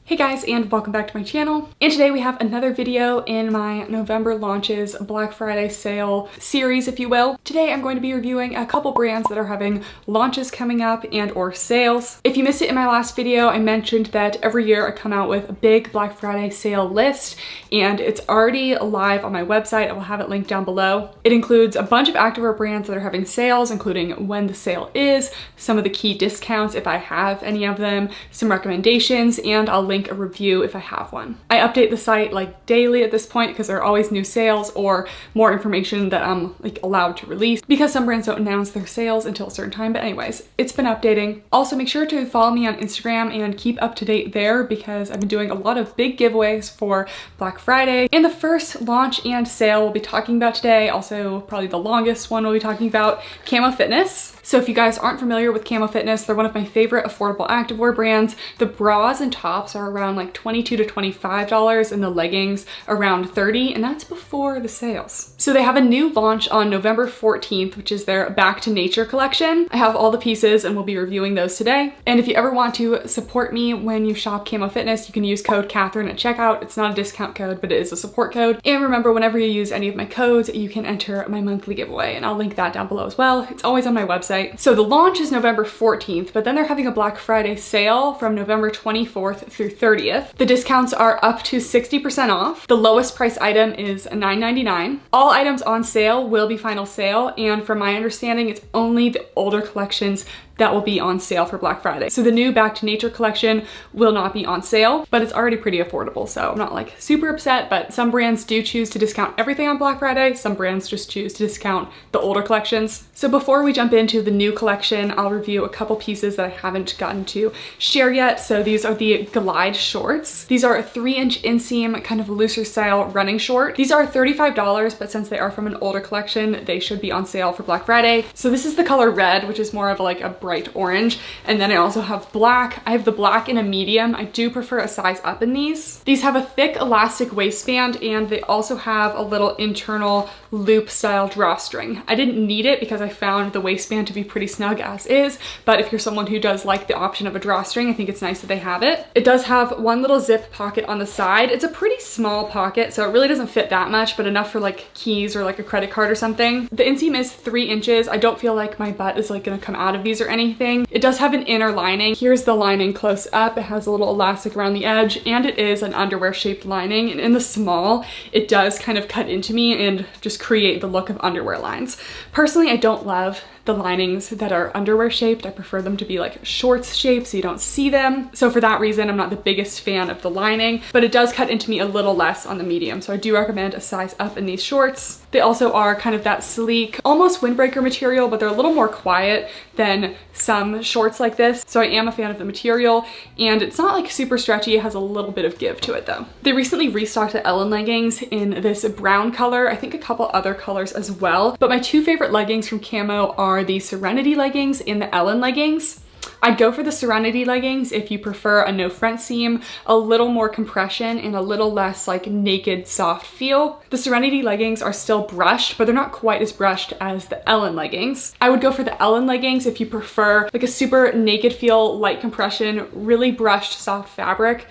Hey guys, and welcome back to my channel. And today we have another video in my November launches Black Friday sale series, if you will. Today I'm going to be reviewing a couple brands that are having launches coming up and or sales. If you missed it in my last video, I mentioned that every year I come out with a big Black Friday sale list, and it's already live on my website. I will have it linked down below. It includes a bunch of activewear brands that are having sales, including when the sale is, some of the key discounts if I have any of them, some recommendations, and I'll link a review if I have one. I update the site like daily at this point because there are always new sales or more information that I'm like allowed to release because some brands don't announce their sales until a certain time. But anyways, it's been updating. Also, make sure to follow me on Instagram and keep up to date there because I've been doing a lot of big giveaways for Black Friday. And the first launch and sale we'll be talking about today, also probably the longest one we'll be talking about, Kamo Fitness. So if you guys aren't familiar with Kamo Fitness, they're one of my favorite affordable activewear brands. The bras and tops are around like $22 to $25 and the leggings around $30, and that's before the sales. So they have a new launch on November 14th, which is their Back to Nature collection. I have all the pieces and we'll be reviewing those today. And if you ever want to support me when you shop Kamo Fitness, you can use code Kathryn at checkout. It's not a discount code, but it is a support code. And remember, whenever you use any of my codes, you can enter my monthly giveaway, and I'll link that down below as well. It's always on my website. So the launch is November 14th, but then they're having a Black Friday sale from November 24th through 30th. The discounts are up to 60% off. The lowest price item is $9.99. All items on sale will be final sale, and from my understanding, it's only the older collections that will be on sale for Black Friday. So the new Back to Nature collection will not be on sale, but it's already pretty affordable. So I'm not like super upset, but some brands do choose to discount everything on Black Friday. Some brands just choose to discount the older collections. So before we jump into the new collection, I'll review a couple pieces that I haven't gotten to share yet. So these are the Glide shorts. These are a 3-inch inseam, kind of looser style running short. These are $35, but since they are from an older collection, they should be on sale for Black Friday. So this is the color red, which is more of like a bright orange, and then I also have black. I have the black in a medium. I do prefer a size up in these. These have a thick elastic waistband, and they also have a little internal loop style drawstring. I didn't need it because I found the waistband to be pretty snug as is, but if you're someone who does like the option of a drawstring, I think it's nice that they have it. It does have one little zip pocket on the side. It's a pretty small pocket, so it really doesn't fit that much, but enough for like keys or like a credit card or something. The inseam is 3 inches. I don't feel like my butt is like gonna come out of these or anything. It does have an inner lining. Here's the lining close up. It has a little elastic around the edge, and it is an underwear shaped lining. And in the small, it does kind of cut into me and just create the look of underwear lines. Personally, I don't love the linings that are underwear shaped. I prefer them to be like shorts shaped so you don't see them. So for that reason, I'm not the biggest fan of the lining, but it does cut into me a little less on the medium. So I do recommend a size up in these shorts. They also are kind of that sleek, almost windbreaker material, but they're a little more quiet than some shorts like this. So I am a fan of the material, and it's not like super stretchy. It has a little bit of give to it though. They recently restocked the Ellyn leggings in this brown color, I think a couple other colors as well. But my two favorite leggings from Kamo are the Serenity leggings and the Ellyn leggings. I'd go for the Serenity leggings if you prefer a no front seam, a little more compression, and a little less like naked soft feel. The Serenity leggings are still brushed, but they're not quite as brushed as the Ellyn leggings. I would go for the Ellyn leggings if you prefer like a super naked feel, light compression, really brushed soft fabric.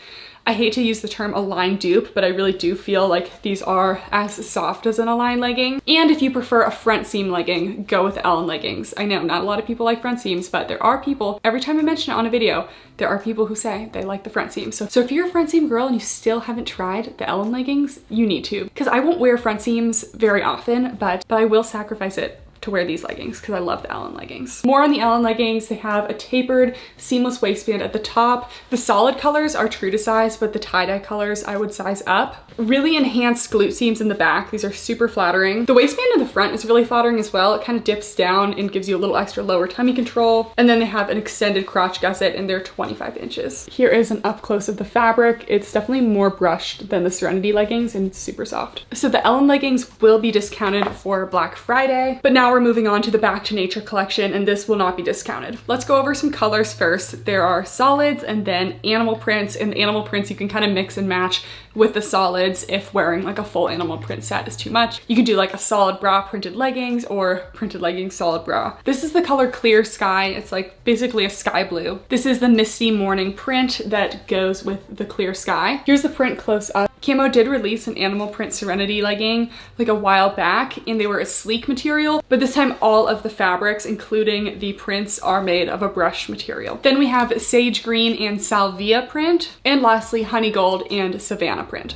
I hate to use the term Align dupe, but I really do feel like these are as soft as an Align legging. And if you prefer a front seam legging, go with the Ellyn leggings. I know not a lot of people like front seams, but there are people, every time I mention it on a video, there are people who say they like the front seam. So if you're a front seam girl and you still haven't tried the Ellyn leggings, you need to. Because I won't wear front seams very often, but I will sacrifice it to wear these leggings because I love the Ellyn leggings. More on the Ellyn leggings, they have a tapered seamless waistband at the top. The solid colors are true to size, but the tie-dye colors I would size up. Really enhanced glute seams in the back. These are super flattering. The waistband in the front is really flattering as well. It kind of dips down and gives you a little extra lower tummy control. And then they have an extended crotch gusset, and they're 25 inches. Here is an up close of the fabric. It's definitely more brushed than the Serenity leggings and super soft. So the Ellyn leggings will be discounted for Black Friday, but now we're we're moving on to the Back to Nature collection, and this will not be discounted. Let's go over some colors first. There are solids and then animal prints, and the animal prints you can kind of mix and match with the solids if wearing like a full animal print set is too much. You can do like a solid bra printed leggings or printed leggings solid bra. This is the color Clear Sky. It's like basically a sky blue. This is the Misty Morning print that goes with the Clear Sky. Here's the print close up. Kamo did release an animal print Serenity legging like a while back, and they were a sleek material, but this time all of the fabrics, including the prints, are made of a brushed material. Then we have Sage Green and Salvia print, and lastly Honey Gold and Savannah print.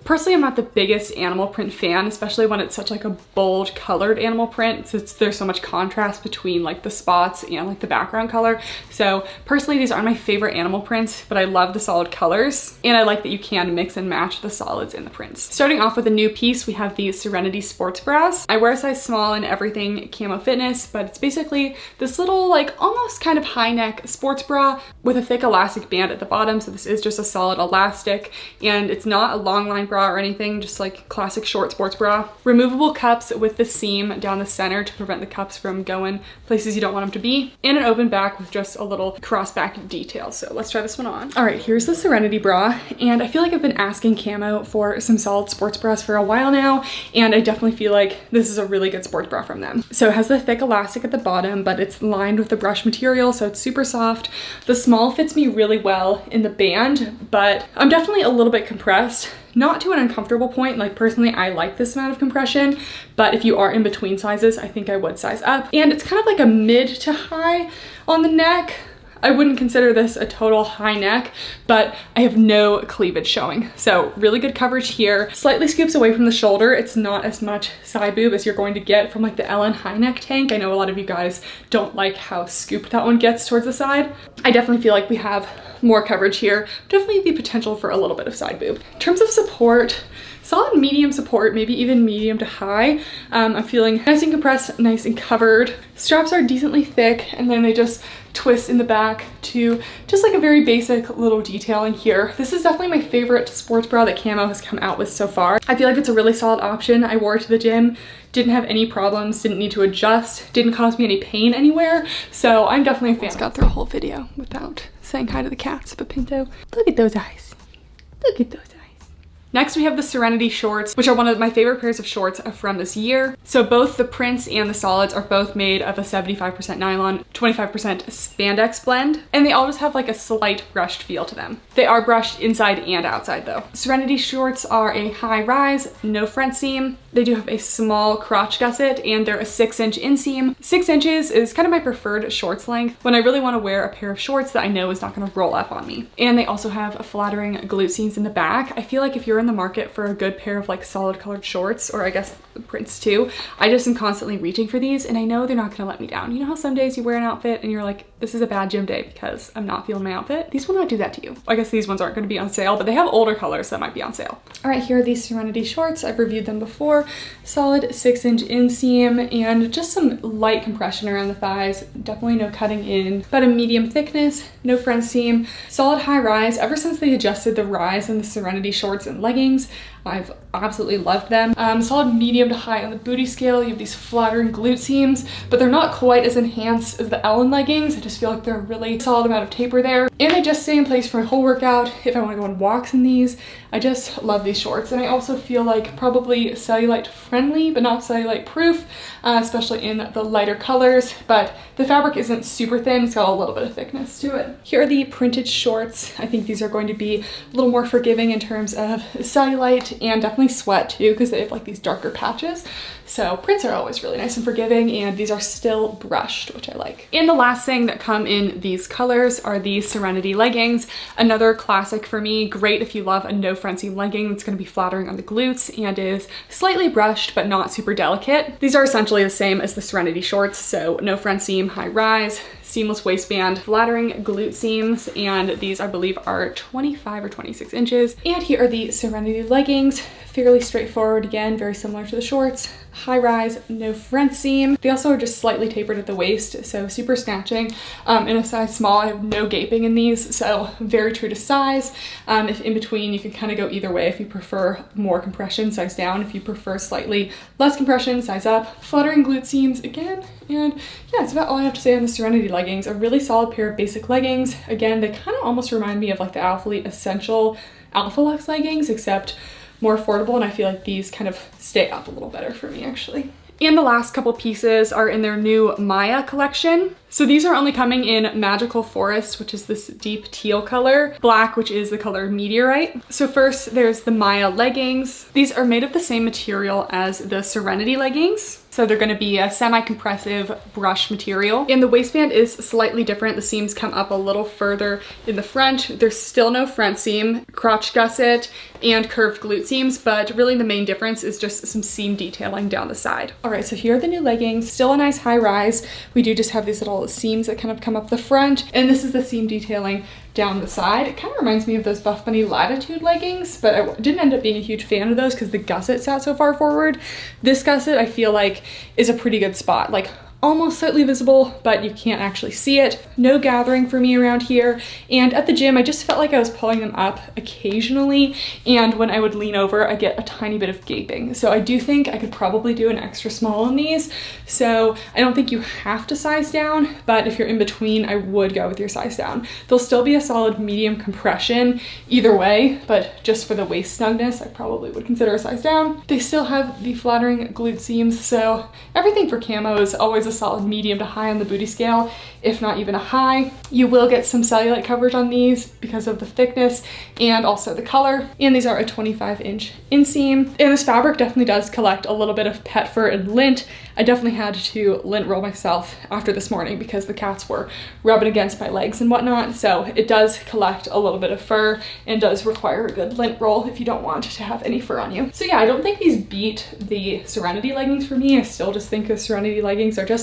Personally, I'm not the biggest animal print fan, especially when it's such like a bold colored animal print, since there's so much contrast between like the spots and like the background color. So personally, these aren't my favorite animal prints, but I love the solid colors, and I like that you can mix and match the solids in the prints. Starting off with a new piece, we have the Serenity sports bras. I wear a size small in everything Kamo Fitness, but it's basically this little like almost kind of high neck sports bra with a thick elastic band at the bottom. So this is just a solid elastic, and it's not a long line bra or anything, just like classic short sports bra. Removable cups with the seam down the center to prevent the cups from going places you don't want them to be, and an open back with just a little cross back detail. So let's try this one on. All right, here's the Serenity bra, and I feel like I've been asking Kamo for some solid sports bras for a while now, and I definitely feel like this is a really good sports bra from them. So it has the thick elastic at the bottom, but it's lined with the brush material, so it's super soft. The small fits me really well in the band, but I'm definitely a little bit compressed. Not to an uncomfortable point. Like personally, I like this amount of compression, but if you are in between sizes, I think I would size up. And it's kind of like a mid to high on the neck. I wouldn't consider this a total high neck, but I have no cleavage showing. So really good coverage here. Slightly scoops away from the shoulder. It's not as much side boob as you're going to get from like the Ellyn high neck tank. I know a lot of you guys don't like how scooped that one gets towards the side. I definitely feel like we have more coverage here. Definitely the potential for a little bit of side boob. In terms of support, solid medium support, maybe even medium to high. I'm feeling nice and compressed, nice and covered. Straps are decently thick, and then they just twist in the back to just like a very basic little detailing here. This is definitely my favorite sports bra that Kamo has come out with so far. I feel like it's a really solid option. I wore it to the gym, didn't have any problems, didn't need to adjust, didn't cause me any pain anywhere. So I'm definitely a fan. Just got through a whole video without saying hi to the cats, but Pinto, look at those eyes. Look at those eyes. Next, we have the Serenity shorts, which are one of my favorite pairs of shorts from this year. So both the prints and the solids are both made of a 75% nylon, 25% spandex blend, and they all just have like a slight brushed feel to them. They are brushed inside and outside though. Serenity shorts are a high rise, no front seam. They do have a small crotch gusset, and they're a 6-inch inseam. 6 inches is kind of my preferred shorts length when I really want to wear a pair of shorts that I know is not going to roll up on me. And they also have flattering glute seams in the back. I feel like if you're in the market for a good pair of like solid colored shorts, or I guess the prints too, I just am constantly reaching for these, and I know they're not going to let me down. You know how some days you wear an outfit and you're like, this is a bad gym day because I'm not feeling my outfit? These will not do that to you. I guess these ones aren't going to be on sale, but they have older colors that might be on sale. All right, here are these Serenity shorts. I've reviewed them before. Solid 6-inch inseam and just some light compression around the thighs. Definitely no cutting in, but a medium thickness, no front seam, solid high rise. Ever since they adjusted the rise in the Serenity shorts and leggings, I've absolutely loved them. Solid medium to high on the booty scale. You have these flattering glute seams, but they're not quite as enhanced as the Ellyn leggings. I just feel like they're a really solid amount of taper there. And they just stay in place for a whole workout. If I want to go on walks in these, I just love these shorts. And I also feel like probably cellulite friendly, but not cellulite proof, especially in the lighter colors. But the fabric isn't super thin. It's got a little bit of thickness to it. Here are the printed shorts. I think these are going to be a little more forgiving in terms of cellulite and definitely sweat too, because they have like these darker patches. So prints are always really nice and forgiving, and these are still brushed, which I like. And the last thing that come in these colors are the Serenity leggings. Another classic for me. Great if you love a no front seam legging that's going to be flattering on the glutes and is slightly brushed but not super delicate. These are essentially the same as the Serenity shorts, so no front seam, high rise, seamless waistband, flattering glute seams, and these I believe are 25 or 26 inches. And here are the Serenity leggings. Fairly straightforward, again, very similar to the shorts. High rise, no front seam. They also are just slightly tapered at the waist, so super snatching. In a size small, I have no gaping in these, so very true to size. If in between, you can kind of go either way. If you prefer more compression, size down. If you prefer slightly less compression, size up. Fluttering glute seams again. And yeah, that's about all I have to say on the Serenity leggings. A really solid pair of basic leggings. Again, they kind of almost remind me of like the Alphalete Essential Alpha Lux leggings, except more affordable, and I feel like these kind of stay up a little better for me actually. And the last couple pieces are in their new Maya collection. So these are only coming in Magical Forest, which is this deep teal color, black, which is the color Meteorite. So first there's the Maya leggings. These are made of the same material as the Serenity leggings. So they're gonna be a semi-compressive brush material. And the waistband is slightly different. The seams come up a little further in the front. There's still no front seam, crotch gusset, and curved glute seams, but really the main difference is just some seam detailing down the side. All right, so here are the new leggings. Still a nice high rise. We do just have these little seams that kind of come up the front, and this is the seam detailing down the side. It kind of reminds me of those Buff Bunny Latitude leggings, but I didn't end up being a huge fan of those because the gusset sat so far forward. This gusset I feel like is a pretty good spot, like almost slightly visible, but you can't actually see it. No gathering for me around here. And at the gym, I just felt like I was pulling them up occasionally. And when I would lean over, I get a tiny bit of gaping. So I do think I could probably do an extra small on these. So I don't think you have to size down, but if you're in between, I would go with your size down. They'll still be a solid medium compression either way, but just for the waist snugness, I probably would consider a size down. They still have the flattering glute seams. So everything for camo is always a solid medium to high on the booty scale, if not even a high. You will get some cellulite coverage on these because of the thickness and also the color. And these are a 25-inch inseam. And this fabric definitely does collect a little bit of pet fur and lint. I definitely had to lint roll myself after this morning because the cats were rubbing against my legs and whatnot. So it does collect a little bit of fur and does require a good lint roll if you don't want to have any fur on you. So yeah, I don't think these beat the Serenity leggings for me. I still just think the Serenity leggings are just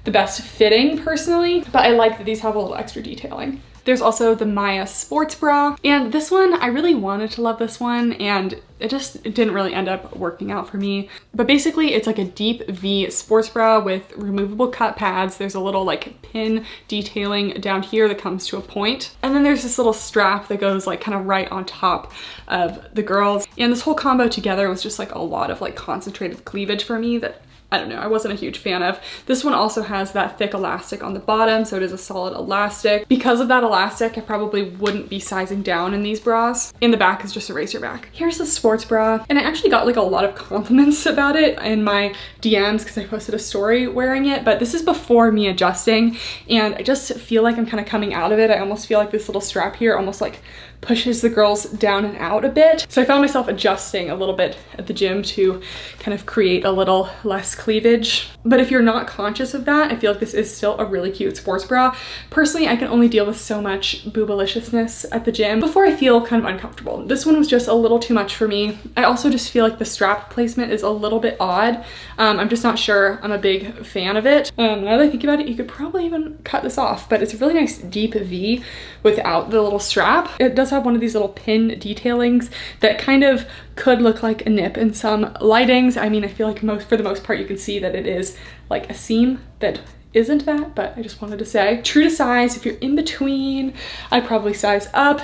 the best fitting personally, but I like that these have a little extra detailing. There's also the Maya sports bra, and this one, I really wanted to love this one, and it didn't really end up working out for me. But basically it's like a deep V sports bra with removable cut pads. There's a little like pin detailing down here that comes to a point. And then there's this little strap that goes like kind of right on top of the girls. And this whole combo together was just like a lot of like concentrated cleavage for me that I don't know, I wasn't a huge fan of. This one also has that thick elastic on the bottom, so it is a solid elastic. Because of that elastic, I probably wouldn't be sizing down in these bras. In the back is just a racer back. Here's the sports bra, and I actually got like a lot of compliments about it in my DMs because I posted a story wearing it, but this is before me adjusting, and I just feel like I'm kind of coming out of it. I almost feel like this little strap here almost like pushes the girls down and out a bit. So I found myself adjusting a little bit at the gym to kind of create a little less cleavage. But if you're not conscious of that, I feel like this is still a really cute sports bra. Personally, I can only deal with so much boobaliciousness at the gym before I feel kind of uncomfortable. This one was just a little too much for me. I also just feel like the strap placement is a little bit odd. I'm just not sure I'm a big fan of it. Now that I think about it, you could probably even cut this off, but it's a really nice deep V without the little strap. It does have one of these little pin detailings that kind of could look like a nip in some lightings. I mean, I feel like for the most part you can see that it is like a seam that isn't that, but I just wanted to say. True to size, if you're in between, I'd probably size up.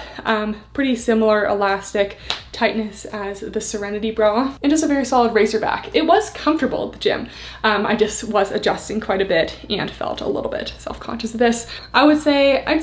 Pretty similar elastic tightness as the Serenity bra, and just a very solid racer back. It was comfortable at the gym. I just was adjusting quite a bit and felt a little bit self-conscious of this. I'd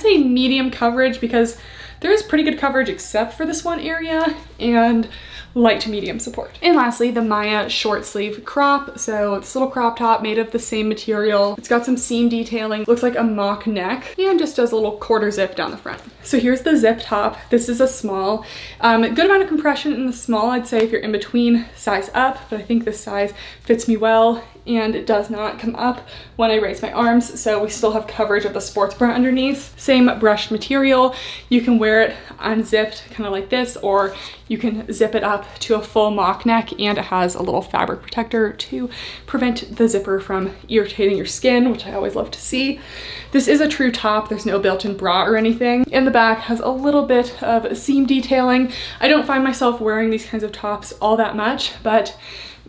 say medium coverage because there is pretty good coverage except for this one area, and light to medium support. And lastly, the Maya short sleeve crop. So this little crop top made of the same material. It's got some seam detailing, looks like a mock neck, and just does a little quarter zip down the front. So here's the zip top. This is a small. Good amount of compression in the small. I'd say if you're in between, size up, but I think this size fits me well. and it does not come up when I raise my arms, so we still have coverage of the sports bra underneath. Same brushed material. You can wear it unzipped, kind of like this, or you can zip it up to a full mock neck, and it has a little fabric protector to prevent the zipper from irritating your skin, which I always love to see. This is a true top. There's no built-in bra or anything. And the back has a little bit of seam detailing. I don't find myself wearing these kinds of tops all that much, but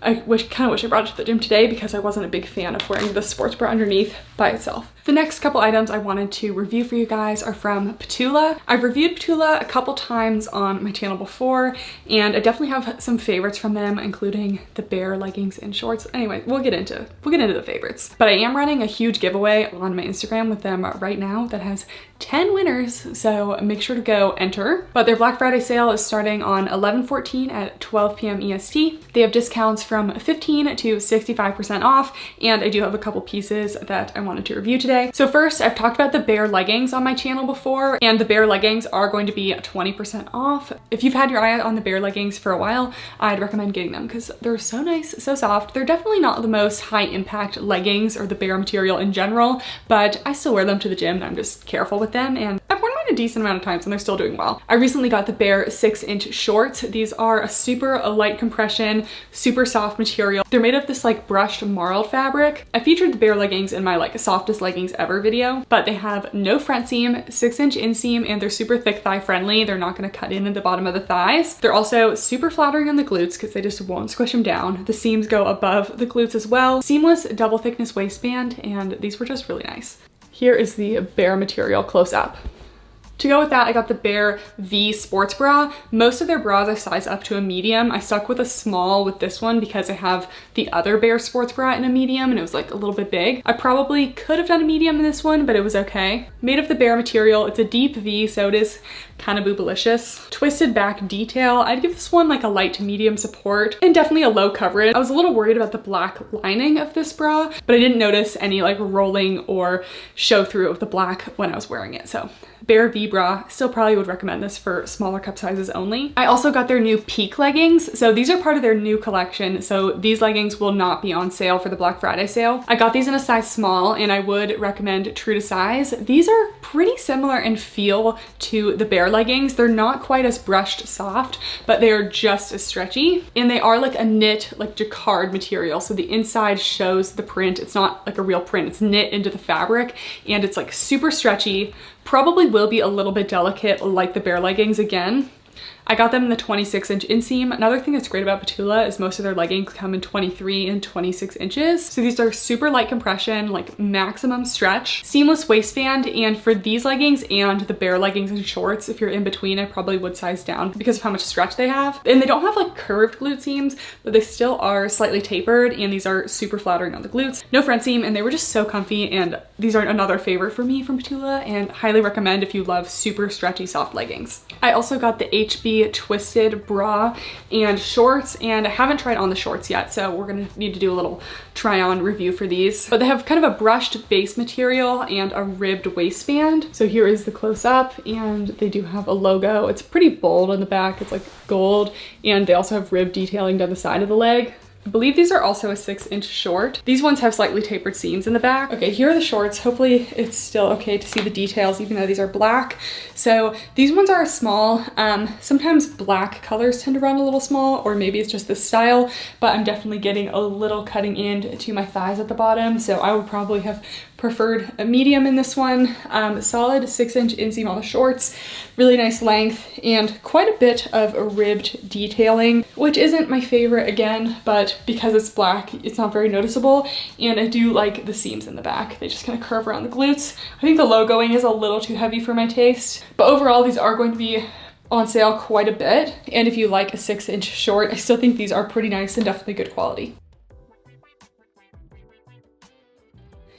I kind of wish I brought it to the gym today because I wasn't a big fan of wearing the sports bra underneath by itself. The next couple items I wanted to review for you guys are from Petula. I've reviewed Petula a couple times on my channel before, and I definitely have some favorites from them, including the bare leggings and shorts. Anyway, we'll get into the favorites. But I am running a huge giveaway on my Instagram with them right now that has 10 winners, so make sure to go enter. But their Black Friday sale is starting on 11/14 at 12 PM EST. They have discounts from 15 to 65% off, and I do have a couple pieces that I wanted to review today. So first, I've talked about the bare leggings on my channel before, and the bare leggings are going to be 20% off. If you've had your eye on the bare leggings for a while, I'd recommend getting them because they're so nice, so soft. They're definitely not the most high impact leggings or the bare material in general, but I still wear them to the gym and I'm just careful with them, and I've worn mine a decent amount of times and they're still doing well. I recently got the bare 6-inch shorts. These are a super light compression, super soft material. They're made of this like brushed marled fabric. I featured the bare leggings in my like softest leggings ever video, but they have no front seam, 6-inch inseam, and they're super thick thigh friendly. They're not going to cut in at the bottom of the thighs. They're also super flattering on the glutes because they just won't squish them down. The seams go above the glutes as well. Seamless double thickness waistband, and these were just really nice. Here is the bare material close up. To go with that, I got the Bare V sports bra. Most of their bras I size up to a medium. I stuck with a small with this one because I have the other Bare sports bra in a medium and it was like a little bit big. I probably could have done a medium in this one, but it was okay. Made of the Bare material, it's a deep V, so it is kind of boobalicious. Twisted back detail. I'd give this one like a light to medium support and definitely a low coverage. I was a little worried about the black lining of this bra, but I didn't notice any like rolling or show through of the black when I was wearing it. So Bare V bra, still probably would recommend this for smaller cup sizes only. I also got their new Peak leggings. So these are part of their new collection. So these leggings will not be on sale for the Black Friday sale. I got these in a size small and I would recommend true to size. These are pretty similar in feel to the Bare leggings. They're not quite as brushed soft, but they are just as stretchy. And they are like a knit, like jacquard material. So the inside shows the print. It's not like a real print, it's knit into the fabric and it's like super stretchy. Probably will be a little bit delicate like the Bare leggings again. I got them in the 26-inch inseam. Another thing that's great about Petula is most of their leggings come in 23 and 26 inches. So these are super light compression, like maximum stretch, seamless waistband. And for these leggings and the Bare leggings and shorts, if you're in between, I probably would size down because of how much stretch they have. And they don't have like curved glute seams, but they still are slightly tapered. And these are super flattering on the glutes. No front seam, and they were just so comfy. And these are another favorite for me from Petula and highly recommend if you love super stretchy soft leggings. I also got the HB twisted bra and shorts, and I haven't tried on the shorts yet, so we're gonna need to do a little try on review for these. But they have kind of a brushed base material and a ribbed waistband. So here is the close up, and they do have a logo. It's pretty bold on the back, it's like gold, and they also have rib detailing down the side of the leg. I believe these are also a 6-inch short. These ones have slightly tapered seams in the back. Okay, here are the shorts. Hopefully it's still okay to see the details even though these are black. So these ones are small. Sometimes black colors tend to run a little small, or maybe it's just the style, but I'm definitely getting a little cutting in to my thighs at the bottom. So I would probably have preferred a medium in this one. Solid 6-inch inseam on the shorts, really nice length, and quite a bit of a ribbed detailing, which isn't my favorite again, but because it's black, it's not very noticeable. And I do like the seams in the back. They just kind of curve around the glutes. I think the logoing is a little too heavy for my taste, but overall these are going to be on sale quite a bit. And if you like a 6-inch short, I still think these are pretty nice and definitely good quality.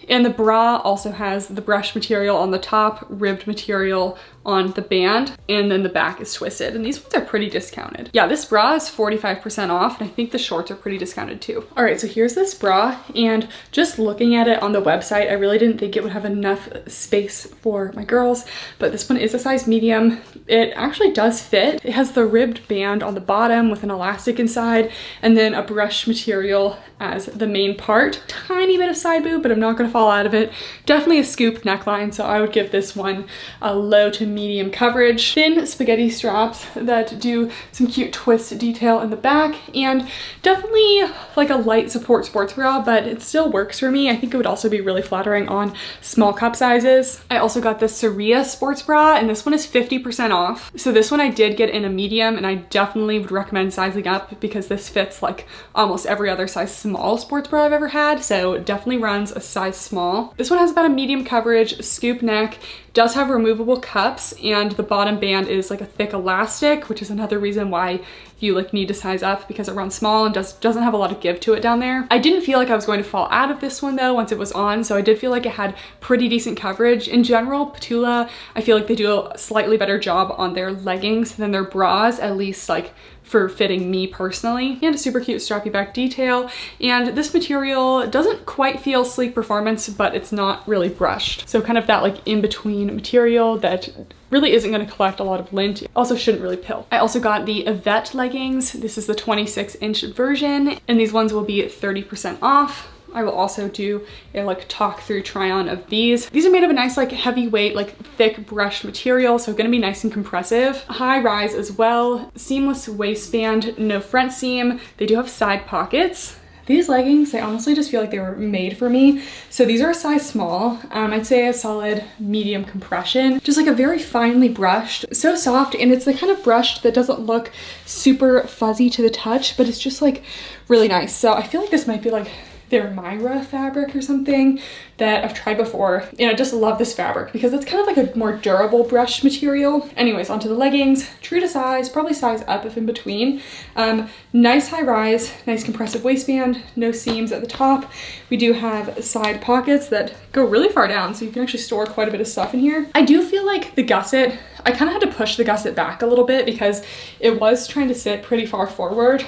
And the bra also has the brush material on the top, ribbed material on the band, and then the back is twisted, and these ones are pretty discounted. Yeah, this bra is 45% off, and I think the shorts are pretty discounted too. All right, so here's this bra, and just looking at it on the website, I really didn't think it would have enough space for my girls, but this one is a size medium. It actually does fit. It has the ribbed band on the bottom with an elastic inside, and then a brush material as the main part. Tiny bit of side boob, but I'm not gonna fall out of it. Definitely a scoop neckline, so I would give this one a low to medium coverage. Thin spaghetti straps that do some cute twist detail in the back, and definitely like a light support sports bra, but it still works for me. I think it would also be really flattering on small cup sizes. I also got this Sariya sports bra, and this one is 50% off. So this one I did get in a medium, and I definitely would recommend sizing up because this fits like almost every other size small sports bra I've ever had, so it definitely runs a size small. This one has about a medium coverage, scoop neck, does have removable cups, and the bottom band is like a thick elastic, which is another reason why you like need to size up, because it runs small and doesn't have a lot of give to it down there. I didn't feel like I was going to fall out of this one though once it was on, so I did feel like it had pretty decent coverage. In general, Petula, I feel like they do a slightly better job on their leggings than their bras, at least like for fitting me personally. And a super cute strappy back detail, and this material doesn't quite feel sleek performance, but it's not really brushed, so kind of that like in between material that really isn't going to collect a lot of lint. Also shouldn't really pill. I also got the Yvette leggings. This is the 26-inch version, and these ones will be 30% off. I will also do a like talk through try on of these. These are made of a nice like heavyweight, like thick brushed material, so gonna be nice and compressive. High rise as well. Seamless waistband, no front seam. They do have side pockets. These leggings, they honestly just feel like they were made for me. So these are a size small. I'd say a solid medium compression. Just like a very finely brushed, so soft, and it's the kind of brushed that doesn't look super fuzzy to the touch, but it's just like really nice. So I feel like this might be like their Myra fabric or something that I've tried before, and I just love this fabric because it's kind of like a more durable brush material. Anyways, onto the leggings. True to size, probably size up if in between. Nice high rise, nice compressive waistband, no seams at the top. We do have side pockets that go really far down, so you can actually store quite a bit of stuff in here. I do feel like the gusset, I kind of had to push the gusset back a little bit because it was trying to sit pretty far forward.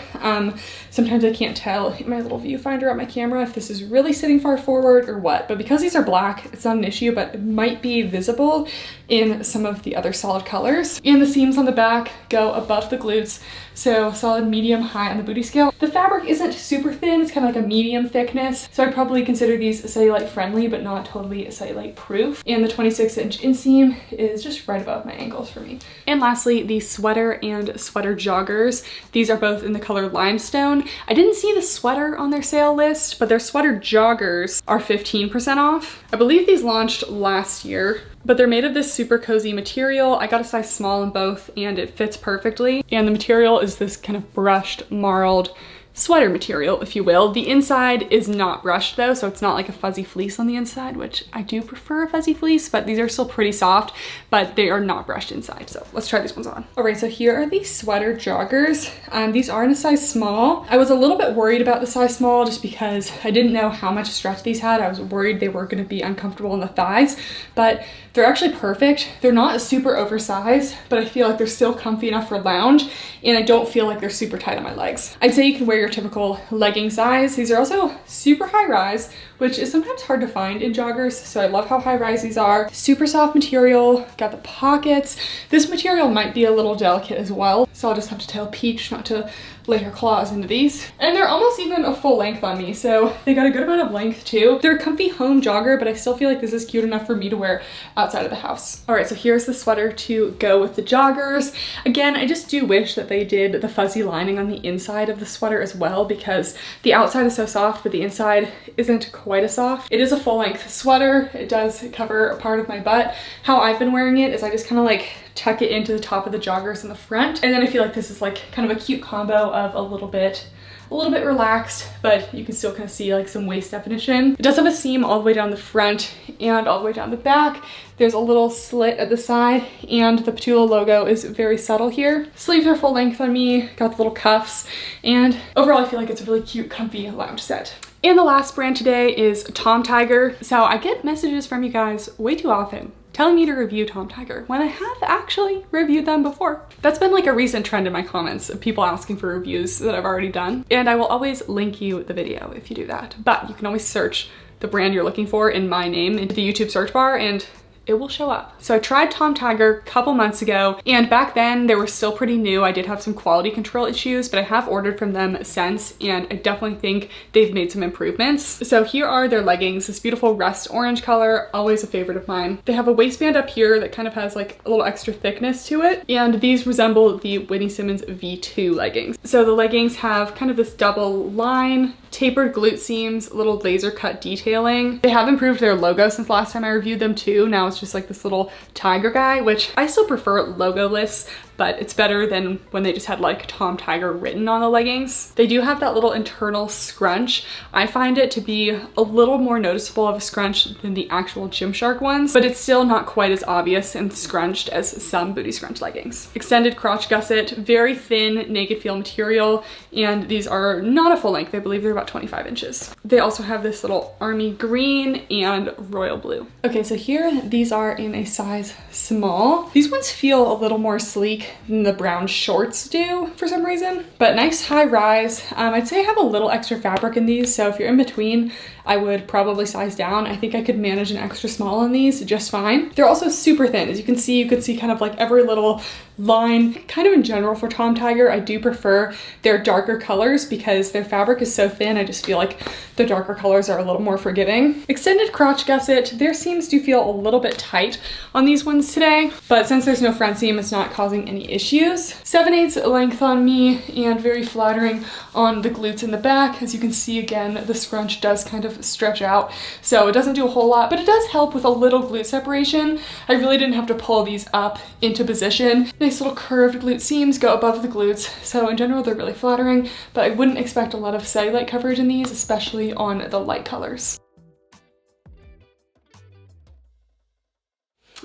Sometimes I can't tell in my little viewfinder on my camera if this is really sitting far forward or what, but because these are black, it's not an issue, but it might be visible in some of the other solid colors. And the seams on the back go above the glutes, so solid medium high on the booty scale. The fabric isn't super thin, it's kind of like a medium thickness, so I'd probably consider these cellulite friendly, but not totally cellulite proof. And the 26-inch inseam is just right above my ankles for me. And lastly, the sweater and sweater joggers. These are both in the color limestone. I didn't see the sweater on their sale list, but their sweater joggers are 15% off. I believe these launched last year, but they're made of this super cozy material. I got a size small in both, and it fits perfectly. And the material is this kind of brushed, marled sweater material, if you will. The inside is not brushed though, so it's not like a fuzzy fleece on the inside, which I do prefer a fuzzy fleece, but these are still pretty soft, but they are not brushed inside. So let's try these ones on. All right, so here are the sweater joggers. These are in a size small. I was a little bit worried about the size small just because I didn't know how much stretch these had. I was worried they were gonna be uncomfortable in the thighs, but they're actually perfect. They're not super oversized, but I feel like they're still comfy enough for lounge, and I don't feel like they're super tight on my legs. I'd say you can wear your typical legging size. These are also super high rise, which is sometimes hard to find in joggers, so I love how high rise these are. Super soft material, got the pockets. This material might be a little delicate as well, so I'll just have to tell Peach not to lay her claws into these. And they're almost even a full length on me, so they got a good amount of length too. They're a comfy home jogger, but I still feel like this is cute enough for me to wear outside of the house. All right, so here's the sweater to go with the joggers. Again, I just do wish that they did the fuzzy lining on the inside of the sweater as well, because the outside is so soft, but the inside isn't quite as soft. It is a full length sweater. It does cover a part of my butt. How I've been wearing it is I just kind of like tuck it into the top of the joggers in the front. And then I feel like this is like kind of a cute combo of a little bit relaxed, but you can still kind of see like some waist definition. It does have a seam all the way down the front and all the way down the back. There's a little slit at the side, and the Petula logo is very subtle here. Sleeves are full length on me, got the little cuffs, and overall I feel like it's a really cute, comfy lounge set. And the last brand today is Tom Tiger. So I get messages from you guys way too often telling me to review Tom Tiger when I have actually reviewed them before. That's been like a recent trend in my comments of people asking for reviews that I've already done. And I will always link you the video if you do that. But you can always search the brand you're looking for in my name into the YouTube search bar and it will show up. So I tried Tom Tiger a couple months ago, and back then they were still pretty new. I did have some quality control issues, but I have ordered from them since, and I definitely think they've made some improvements. So here are their leggings, this beautiful rust orange color, always a favorite of mine. They have a waistband up here that kind of has like a little extra thickness to it, and these resemble the Whitney Simmons V2 leggings. So the leggings have kind of this double line, tapered glute seams, little laser cut detailing. They have improved their logo since last time I reviewed them too. Now it's just like this little tiger guy, which I still prefer logo-less, but it's better than when they just had like Tom Tiger written on the leggings. They do have that little internal scrunch. I find it to be a little more noticeable of a scrunch than the actual Gymshark ones, but it's still not quite as obvious and scrunched as some booty scrunch leggings. Extended crotch gusset, very thin naked feel material, and these are not a full length. I believe they're about 25 inches. They also have this little army green and royal blue. Okay, so here these are in a size small. These ones feel a little more sleek than the brown shorts do for some reason, but nice high rise. I'd say I have a little extra fabric in these, so if you're in between, I would probably size down. I think I could manage an extra small in these just fine. They're also super thin. As you can see, kind of like every little line. Kind of in general for Tom Tiger, I do prefer their darker colors because their fabric is so thin. I just feel like the darker colors are a little more forgiving. Extended crotch gusset, their seams do feel a little bit tight on these ones today, but since there's no front seam, it's not causing any issues. 7/8 length on me and very flattering on the glutes in the back. As you can see, again, the scrunch does kind of stretch out, so it doesn't do a whole lot, but it does help with a little glute separation. I really didn't have to pull these up into position. Nice little curved glute seams go above the glutes, so in general they're really flattering, but I wouldn't expect a lot of cellulite coverage in these, especially on the light colors.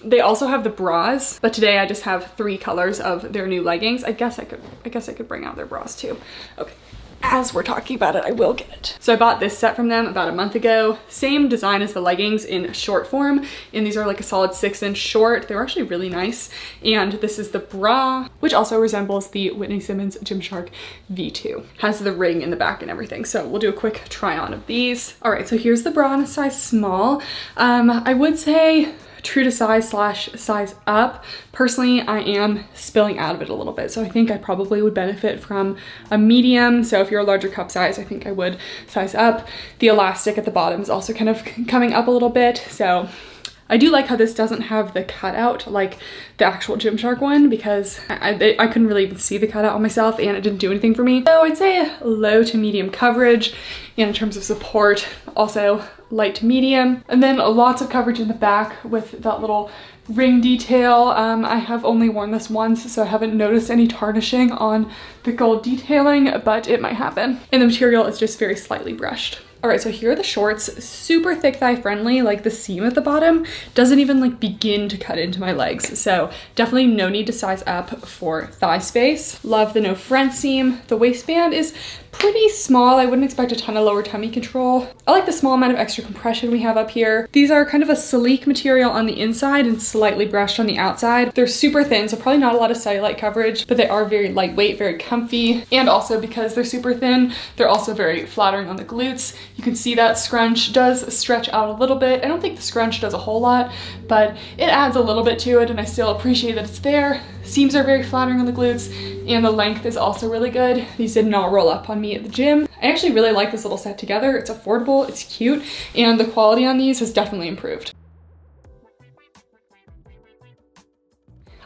They also have the bras, but today I just have 3 colors of their new leggings. I guess I could bring out their bras too. Okay. As we're talking about it, I will get it. So I bought this set from them about a month ago. Same design as the leggings in short form, and these are like a solid 6-inch short. They were actually really nice. And this is the bra, which also resembles the Whitney Simmons Gymshark V2. Has the ring in the back and everything. So we'll do a quick try on of these. All right, so here's the bra in a size small. I would say true to size / size up. Personally, I am spilling out of it a little bit, so I think I probably would benefit from a medium. So if you're a larger cup size, I think I would size up. The elastic at the bottom is also kind of coming up a little bit, so I do like how this doesn't have the cutout like the actual Gymshark one, because I couldn't really even see the cutout on myself and it didn't do anything for me. So I'd say low to medium coverage, and in terms of support, also light to medium. And then lots of coverage in the back with that little ring detail. I have only worn this once, so I haven't noticed any tarnishing on the gold detailing, but it might happen. And the material is just very slightly brushed. All right, so here are the shorts, super thick thigh friendly. Like the seam at the bottom doesn't even like begin to cut into my legs. So definitely no need to size up for thigh space. Love the no front seam. The waistband is pretty small. I wouldn't expect a ton of lower tummy control. I like the small amount of extra compression we have up here. These are kind of a sleek material on the inside and slightly brushed on the outside. They're super thin, so probably not a lot of cellulite coverage, but they are very lightweight, very comfy. And also because they're super thin, they're also very flattering on the glutes. You can see that scrunch does stretch out a little bit. I don't think the scrunch does a whole lot, but it adds a little bit to it, and I still appreciate that it's there. Seams are very flattering on the glutes, and the length is also really good. These did not roll up on me at the gym. I actually really like this little set together. It's affordable, it's cute, and the quality on these has definitely improved.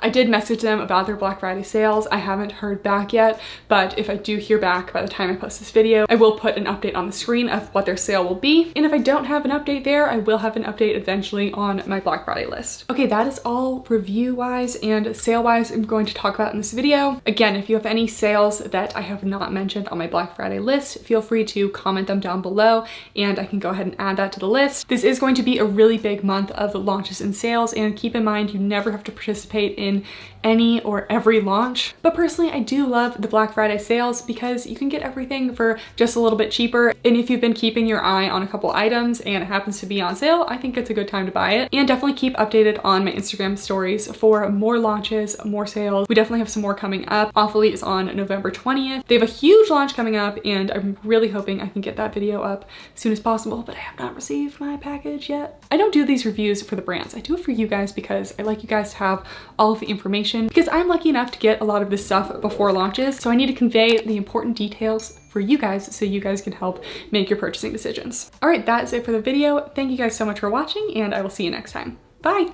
I did message them about their Black Friday sales. I haven't heard back yet, but if I do hear back by the time I post this video, I will put an update on the screen of what their sale will be. And if I don't have an update there, I will have an update eventually on my Black Friday list. Okay, that is all review-wise and sale-wise I'm going to talk about in this video. Again, if you have any sales that I have not mentioned on my Black Friday list, feel free to comment them down below and I can go ahead and add that to the list. This is going to be a really big month of launches and sales, and keep in mind you never have to participate in in any or every launch. But personally, I do love the Black Friday sales because you can get everything for just a little bit cheaper. And if you've been keeping your eye on a couple items and it happens to be on sale, I think it's a good time to buy it. And definitely keep updated on my Instagram stories for more launches, more sales. We definitely have some more coming up. Awfully is on November 20th. They have a huge launch coming up and I'm really hoping I can get that video up as soon as possible, but I have not received my package yet. I don't do these reviews for the brands. I do it for you guys because I like you guys to have all of the information because I'm lucky enough to get a lot of this stuff before launches. So I need to convey the important details for you guys so you guys can help make your purchasing decisions. All right, that's it for the video. Thank you guys so much for watching and I will see you next time. Bye.